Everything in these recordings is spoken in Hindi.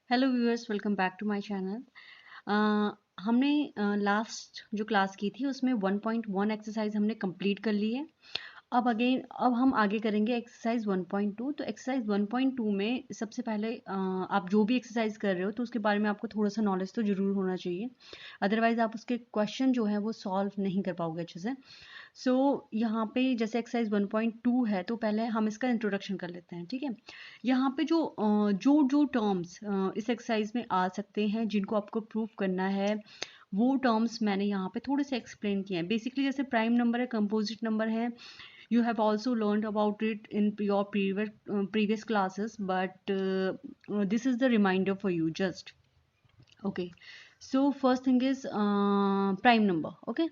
Hello viewers, welcome back to my channel. हमने लास्ट जो क्लास की थी उसमें 1.1 एक्सरसाइज हमने कंप्लीट कर ली है। अब हम आगे करेंगे एक्सरसाइज 1.2। तो एक्सरसाइज 1.2 में सबसे पहले आप जो भी एक्सरसाइज कर रहे हो तो उसके बारे में आपको थोड़ा सा नॉलेज तो ज़रूर होना चाहिए, अदरवाइज आप उसके क्वेश्चन जो है वो सॉल्व नहीं कर पाओगे अच्छे से। सो यहाँ पे जैसे एक्सरसाइज 1.2 है तो पहले हम इसका इंट्रोडक्शन कर लेते हैं, ठीक है। यहाँ पे जो टर्म्स इस एक्सरसाइज में आ सकते हैं जिनको आपको प्रूव करना है, वो टर्म्स मैंने यहाँ पे थोड़े से एक्सप्लेन किए हैं। बेसिकली जैसे प्राइम नंबर है, कंपोजिट नंबर है, you have also learned about it in your previous classes, but this is the reminder for you just. Okay, so first thing is prime number. Okay,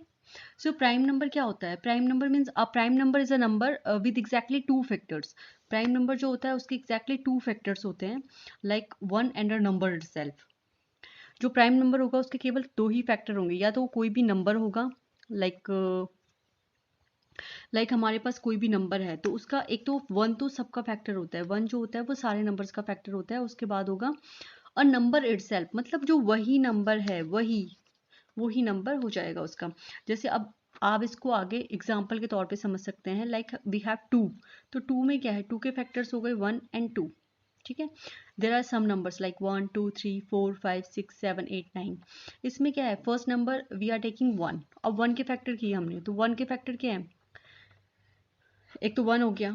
so prime number क्या होता है? Prime number means a prime number is a number with exactly two factors. Prime number जो होता है उसके exactly two factors होते हैं, like one and a number itself. जो प्राइम नंबर होगा उसके केवल दो ही फैक्टर होंगे, या तो कोई भी नंबर होगा, लाइक हमारे पास कोई भी नंबर है तो उसका एक तो वन तो सबका फैक्टर होता है, वन जो होता है वो सारे नंबर्स का फैक्टर होता है। उसके बाद होगा और नंबर इटसेल्फ, मतलब जो वही नंबर है वही नंबर हो जाएगा उसका। जैसे अब आप इसको आगे एग्जाम्पल के तौर पे समझ सकते हैं, लाइक वी हैव टू। तो टू में क्या है? टू के फैक्टर्स हो गए 1 एंड 2, ठीक है। There are some numbers like 1 2 3 4 5 6 7 8 9। इसमें क्या है? First number we are taking 1, अब 1 के फैक्टर किए हमने तो 1 के फैक्टर क्या है? एक तो 1 हो गया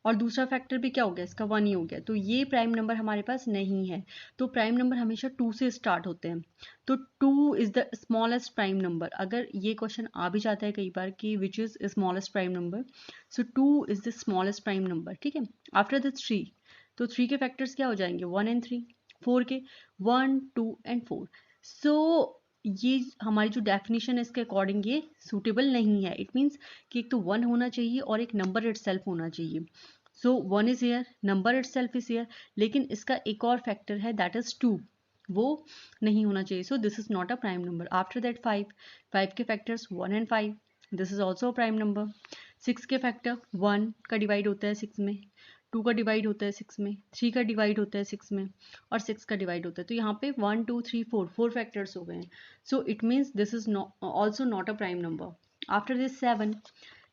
और दूसरा फैक्टर भी क्या हो गया? इसका 1 ही हो गया। तो ये प्राइम नंबर हमारे पास नहीं है। तो प्राइम नंबर हमेशा 2 से स्टार्ट होते हैं। तो 2 is the smallest prime number. अगर ये क्वेश्चन आ भी जाता है कई बार कि which is smallest prime number, so 2 is the smallest prime number, ठीक है। आफ्टर द 3, तो 3 के फैक्टर्स क्या हो जाएंगे? 1 एंड 3। 4 के 1 2 एंड 4। सो ये हमारी जो डेफिनेशन है इसके अकॉर्डिंग ये सूटेबल नहीं है। इट मीन्स कि एक तो 1 होना चाहिए और एक नंबर इटसेल्फ होना चाहिए। सो 1 is here, number itself is here, लेकिन इसका एक और फैक्टर है दैट इज 2, वो नहीं होना चाहिए। सो this is not a prime number. After that 5, 5 के factors 1 and 5, this is also a prime number. 6 के फैक्टर 1 का डिवाइड होता है 6 में, 2 का डिवाइड होता है 6 में, 3 का डिवाइड होता है 6 में, और 6 का डिवाइड होता है। तो यहाँ पे 1 2 3 4 4 फैक्टर्स हो गए हैं। So it means this is also not a prime number. After this 7,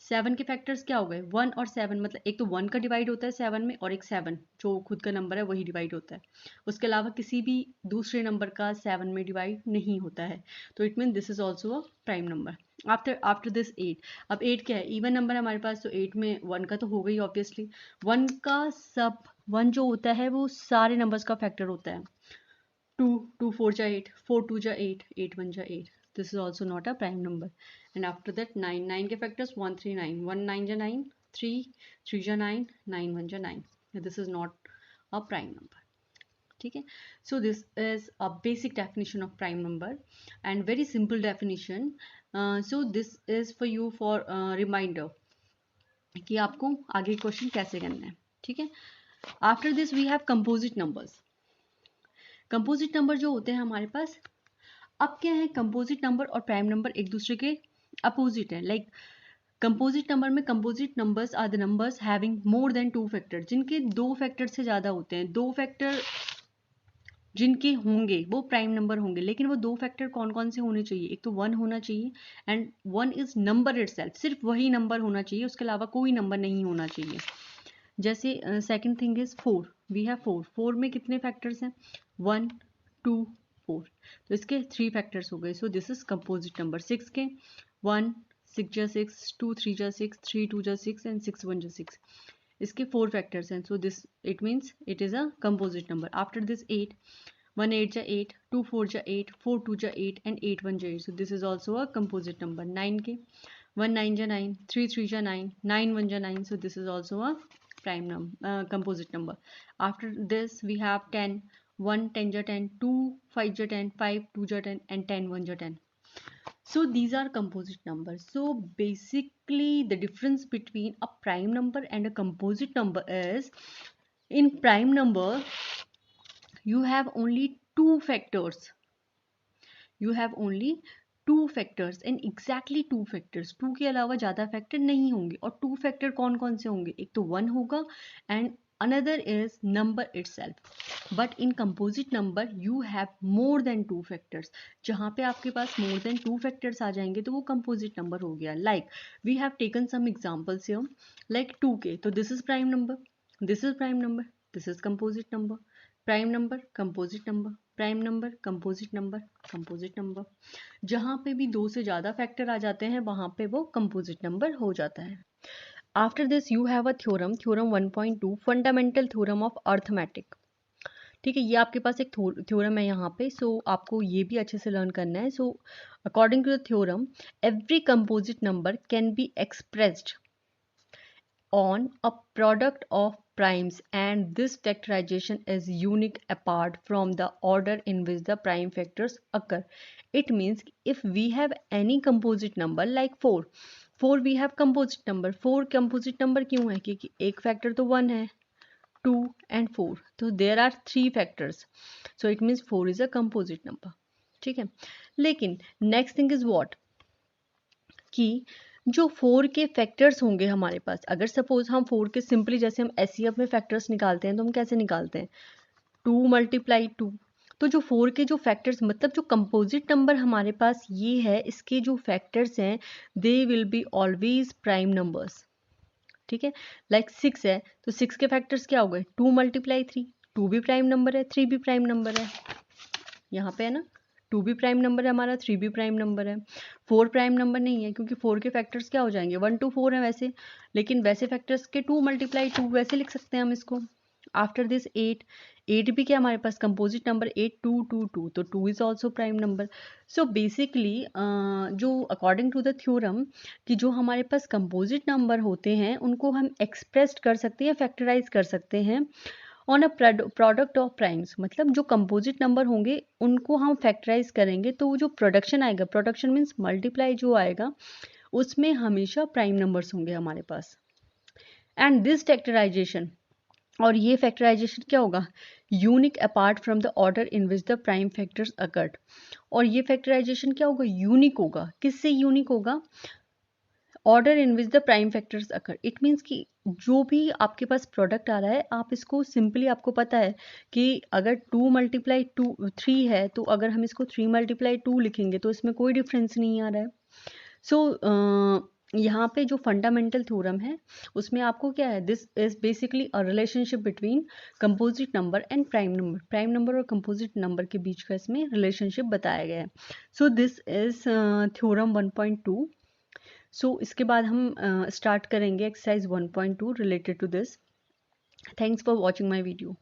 7 के फैक्टर्स क्या हो गए? 1 और 7, मतलब एक तो 1 का डिवाइड होता है 7 में और एक 7 जो खुद का नंबर है वही डिवाइड होता है। उसके अलावा किसी भी दूसरे नंबर का 7 में डिवाइड नहीं होता है। तो it mean this is also a prime number. After this 8। अब 8 क्या है? इवन नंबर है हमारे पास, तो 8 में 1 का तो हो गई ऑब्वियसली। 1 का सब 1 जो होता है वो सारे नंबर्स का फैक्टर होता है। 2 2 4 जा 8, 4 2 जा 8, 8 1 जा 8। This is also not a prime number. And after that 9, 9 के factors 1 3 9, 1 9 जा 9, 3 3 जा 9, 9 1 जा 9. This is not a prime number. ठीक है। So this is a basic definition of prime number and very simple definition. So this is for you for reminder कि आपको आगे क्वेश्चन कैसे करना है, ठीक है। After this we have composite numbers. Composite number जो होते हैं हमारे पास, अब क्या है? कंपोजिट नंबर और प्राइम नंबर एक दूसरे के अपोजिट है। लाइक कंपोजिट नंबर में, composite numbers are the numbers having more than 2 factor, जिनके 2 फैक्टर से ज़्यादा होते हैं। 2 फैक्टर जिनके होंगे वो प्राइम नंबर होंगे, लेकिन वो 2 फैक्टर कौन कौन से होने चाहिए? एक तो 1 होना चाहिए, एंड 1 इज नंबर इटसेल्फ, सिर्फ वही नंबर होना चाहिए, उसके अलावा कोई नंबर नहीं होना चाहिए। जैसे second thing is 4, we have 4। 4 में कितने फैक्टर्स हैं? 1 2 4, तो इसके 3 फैक्टर्स हो गए। सो दिस इज कंपोजिट नंबर। 6 के 1 6 जा 6, 2 3 जा 6, 3 2 जा 6 एंड 6 1 जा 6। इसके 4 फैक्टर्स हैं। So this it means it is a composite number. After this 8, 1 8 जा 8, 2 4 जा 8, 4 2 जा 8 एंड 8 1 जा 8। सो this is also a composite number. 9 के 1 9 जा 9, 3 3 जा 9, 9 1 जा 9। So this is also a prime number, composite number. After this we have 10, 1 10 ja 10, 2 5 ja 10, 5 2 ja 10 and 10 1 ja 10. So these are composite numbers. So basically the difference between a prime number and a composite number is, in prime number you have only two factors. You have only two factors and exactly two factors. Two के अलावा ज़्यादा फैक्टर नहीं होंगे। और टू फैक्टर कौन कौन से होंगे? एक तो 1 होगा and another is number itself. But in composite number you have more than two factors. जहाँ पे आपके पास more than two factors आ जाएंगे तो वो composite number हो गया. Like we have taken some examples here, like 2k, तो this is prime number, this is prime number, this is composite number, prime number, composite number, prime number, composite number, composite number. जहाँ पे भी दो से ज़्यादा फैक्टर आ जाते हैं वहाँ पे वो कंपोजिट नंबर हो जाता है. After this you have a theorem, theorem 1.2, fundamental theorem of arithmetic. ठीक है, ये आपके पास एक थ्योरम है यहाँ पे. सो आपको ये भी अच्छे से लर्न करना है. So according to the theorem, every composite number can be expressed on a product of primes, and this factorization is unique apart from the order in which the prime factors occur. It means if we have any composite number like 4 we have composite number. 4 composite number क्यों है? क्योंकि एक फैक्टर तो 1 है, 2 and 4, तो there are 3 factors, so it means 4 is a composite number. ठीक है, लेकिन next thing is what, कि जो 4 के फैक्टर्स होंगे हमारे पास, अगर सपोज हम 4 के सिंपली जैसे हम एससीएफ में फैक्टर्स निकालते हैं तो हम कैसे निकालते हैं, 2 × 2. तो जो 4 के जो फैक्टर्स, मतलब जो कंपोजिट नंबर हमारे पास ये है, इसके जो फैक्टर्स हैं they will be always prime numbers. ठीक है, लाइक 6 है तो 6 के फैक्टर्स क्या हो गए, 2 × 3. 2 भी प्राइम नंबर है, 3 भी प्राइम नंबर है. यहाँ पे है ना, 2 भी प्राइम नंबर है हमारा, 3 भी प्राइम नंबर है. 4 प्राइम नंबर नहीं है क्योंकि 4 के फैक्टर्स क्या हो जाएंगे, 1 to 4 है वैसे, लेकिन वैसे फैक्टर्स के 2 × 2 वैसे लिख सकते हैं हम इसको. आफ्टर दिस 8 भी क्या हमारे पास कंपोजिट नंबर, 8 2 2 2, तो 2 is also prime number. So basically जो अकॉर्डिंग टू द थ्योरम कि जो हमारे पास कंपोजिट नंबर होते हैं उनको हम एक्सप्रेस कर सकते हैं, फैक्टराइज कर सकते हैं on a product of primes. मतलब जो कंपोजिट नंबर होंगे उनको हम फैक्टराइज करेंगे तो वो जो प्रोडक्शन आएगा, प्रोडक्शन मीन्स मल्टीप्लाई जो आएगा, उसमें हमेशा प्राइम नंबर्स होंगे हमारे पास. एंड दिस फैक्टराइजेशन, और ये फैक्टराइजेशन क्या होगा, unique apart from the order in which the prime factors occurred. और ये फैक्टराइजेशन क्या होगा, यूनिक होगा. किससे यूनिक होगा, order in which the prime factors occur. It means कि जो भी आपके पास प्रोडक्ट आ रहा है, आप इसको सिंपली, आपको पता है कि अगर 2 × 3 है तो अगर हम इसको 3 × 2 लिखेंगे तो इसमें कोई डिफरेंस नहीं आ रहा है. सो यहाँ पे जो फंडामेंटल थ्योरम है उसमें आपको क्या है, this is basically a relationship between composite number and prime number. Prime number और कंपोजिट नंबर के बीच का इसमें रिलेशनशिप बताया गया है. So this is theorem 1.2. So इसके बाद हम स्टार्ट करेंगे exercise 1.2 related to this. Thanks for watching my video.